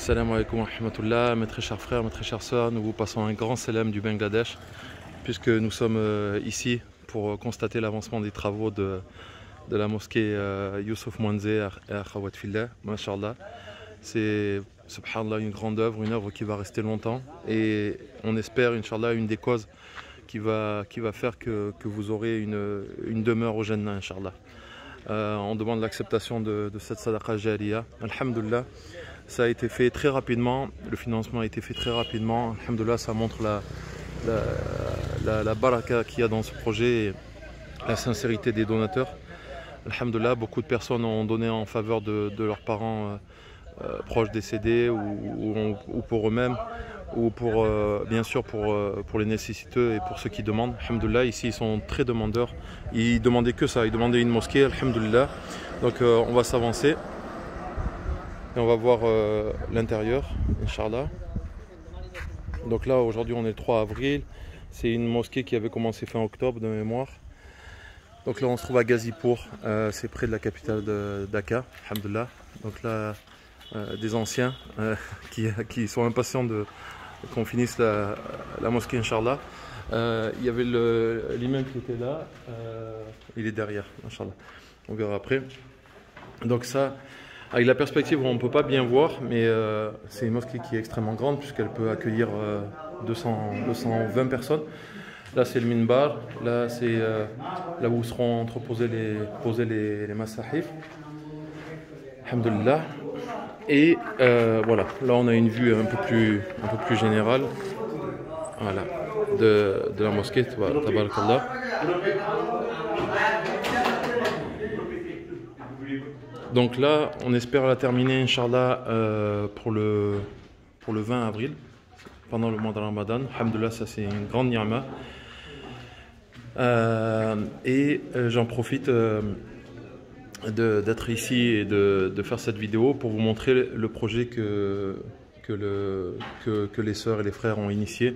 Assalamu alaikum wa rahmatullah, mes très chers frères, mes très chères sœurs, nous vous passons un grand salam du Bangladesh, puisque nous sommes ici pour constater l'avancement des travaux de la mosquée Youssouf Mouanzé à Khawat Fillah, mashallah. C'est, subhanallah, une grande œuvre, une œuvre qui va rester longtemps, et on espère, inshallah, une des causes qui va faire que vous aurez une demeure au Jannah, inshallah. On demande l'acceptation de cette sadaqa jariya. Alhamdulillah, ça a été fait très rapidement, le financement a été fait très rapidement. Alhamdulillah, ça montre la baraka qu'il y a dans ce projet et la sincérité des donateurs. Alhamdulillah, beaucoup de personnes ont donné en faveur de leurs parents proches décédés ou pour eux-mêmes, ou pour, bien sûr pour les nécessiteux et pour ceux qui demandent. Alhamdulillah, ici ils sont très demandeurs. Ils demandaient que ça, ils demandaient une mosquée, alhamdulillah. Donc on va s'avancer et on va voir l'intérieur, Inch'Allah. Donc là aujourd'hui on est le 3 avril. C'est une mosquée qui avait commencé fin octobre de mémoire. Donc là on se trouve à Ghazipur, c'est près de la capitale de Dhaka, alhamdulillah. Donc là des anciens qui sont impatients qu'on finisse la mosquée, Inch'Allah. Il y avait l'imam qui était là, il est derrière, Inch'Allah. On verra après. Donc ça, avec la perspective, on ne peut pas bien voir, mais c'est une mosquée qui est extrêmement grande puisqu'elle peut accueillir 220 personnes. Là c'est le minbar, là c'est là où seront entreposés les masahif. Alhamdulillah. Et voilà, là on a une vue un peu plus générale, voilà, de la mosquée, tabarakallah. Donc là, on espère la terminer, Inch'Allah, pour le 20 avril, pendant le mois de Ramadan. Alhamdulillah, ça c'est une grande ni'ma. Et j'en profite d'être ici et de faire cette vidéo pour vous montrer le projet que les sœurs et les frères ont initié.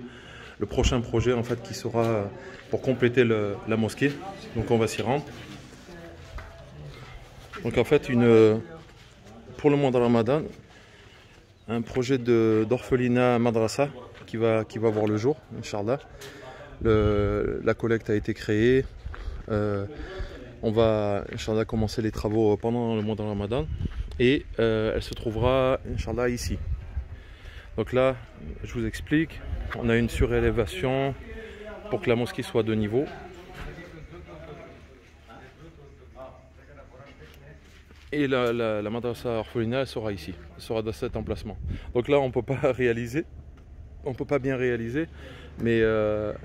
Le prochain projet en fait qui sera pour compléter la mosquée. Donc on va s'y rendre. Donc en fait pour le mois de Ramadan, un projet d'orphelinat madrasa qui va voir le jour, Inch'Allah. La collecte a été créée. On va, Inch'Allah, commencer les travaux pendant le mois de Ramadan. Et elle se trouvera, Inch'Allah, ici. Donc là, je vous explique. On a une surélévation pour que la mosquée soit de niveau. Et la madrasa orphelinat, elle sera ici. Elle sera dans cet emplacement. Donc là, on ne peut pas réaliser. On ne peut pas bien réaliser. Mais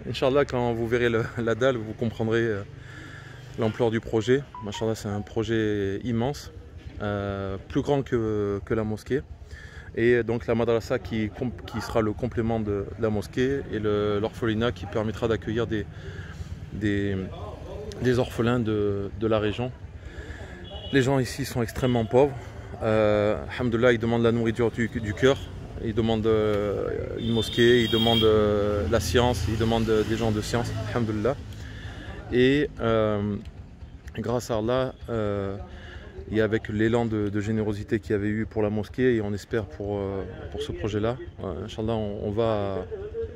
Inch'Allah, quand vous verrez la dalle, vous comprendrez l'ampleur du projet. Machallah, c'est un projet immense, plus grand que la mosquée. Et donc la madrasa qui sera le complément de la mosquée, et l'orphelinat qui permettra d'accueillir des orphelins de la région. Les gens ici sont extrêmement pauvres. Alhamdulillah, ils demandent la nourriture du cœur. Ils demandent une mosquée, ils demandent la science, ils demandent des gens de science, alhamdulillah. Et grâce à Allah, et avec l'élan de générosité qu'il y avait eu pour la mosquée, et on espère pour ce projet-là, Inch'Allah, on va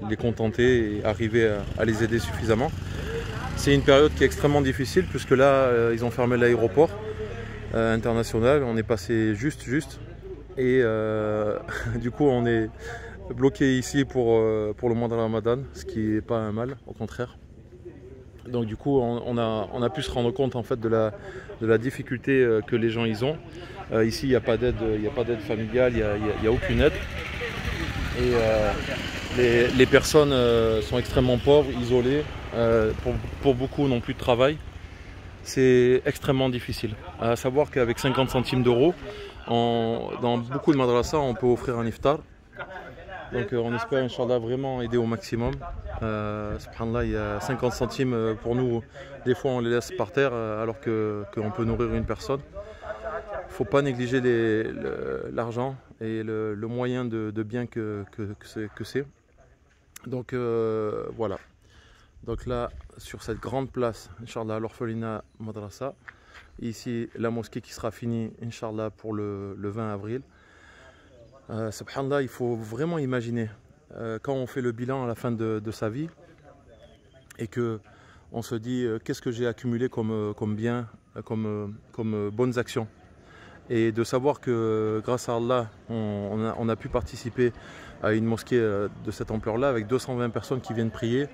les contenter et arriver à les aider suffisamment. C'est une période qui est extrêmement difficile puisque là, ils ont fermé l'aéroport international, on est passé juste. Et du coup on est bloqué ici pour le mois de Ramadan, ce qui n'est pas un mal, au contraire. Donc du coup on a pu se rendre compte en fait de la difficulté que les gens ils ont. Ici il n'y a pas d'aide familiale, il n'y a aucune aide. Et les personnes sont extrêmement pauvres, isolées, pour beaucoup n'ont plus de travail. C'est extrêmement difficile. À savoir qu'avec 50 centimes d'euros, dans beaucoup de madrasas, on peut offrir un iftar. Donc on espère, Inch'Allah, vraiment aider au maximum. Subhanallah, il y a 50 centimes pour nous. Des fois, on les laisse par terre alors qu'on peut nourrir une personne. Il ne faut pas négliger l'argent et le moyen de bien que c'est. Donc voilà. Donc là, sur cette grande place, Inch'Allah, l'orphelinat madrasa. Ici, la mosquée qui sera finie, Inch'Allah, pour le 20 avril. Subhanallah, il faut vraiment imaginer quand on fait le bilan à la fin de sa vie et que on se dit qu'est-ce que j'ai accumulé comme bien, comme bonnes actions. Et de savoir que grâce à Allah, on a pu participer à une mosquée de cette ampleur-là, avec 220 personnes qui viennent prier,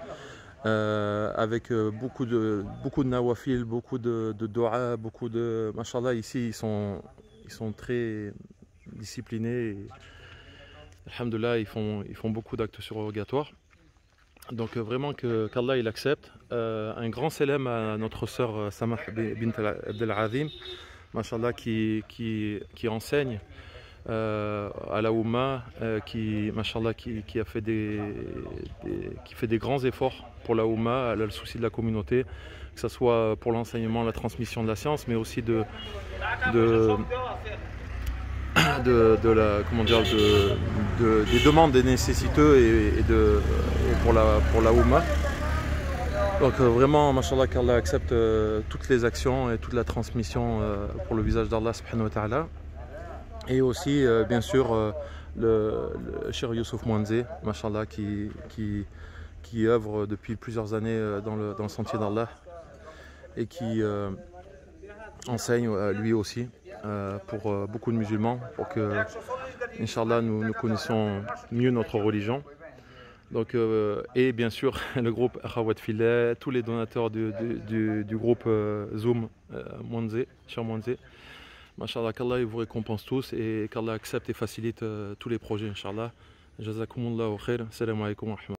avec beaucoup de nawafil, beaucoup de dua, beaucoup de... Mashallah, ici, ils sont très disciplinés. Et, alhamdulillah, ils font beaucoup d'actes surrogatoires. Donc vraiment qu'Allah il accepte. Un grand salam à notre sœur Samah bint Abdel Azim, mashallah, qui enseigne à la Oumma, mashallah, qui fait des grands efforts pour la Oumma. Elle a le souci de la communauté, que ce soit pour l'enseignement, la transmission de la science, mais aussi des demandes des nécessiteux et pour la Oumma. Donc vraiment, mashallah, qu'Allah accepte toutes les actions et toute la transmission pour le visage d'Allah subhanahu wa ta'ala. Et aussi, bien sûr, le Cheikh Youssouf Mouanzé, mashallah, qui œuvre depuis plusieurs années dans le sentier d'Allah et qui enseigne lui aussi pour beaucoup de musulmans, pour que, Inch'Allah, nous connaissons mieux notre religion. Donc, et bien sûr le groupe Akhawat Fillah, tous les donateurs du groupe Zoom Mouanzé, Cheikh Mouanzé. Masha'Allah, qu'Allah vous récompense tous et qu'Allah accepte et facilite tous les projets, Inch'Allah. Jazakumullahu khair. Salam alaikum wa rahmatullah.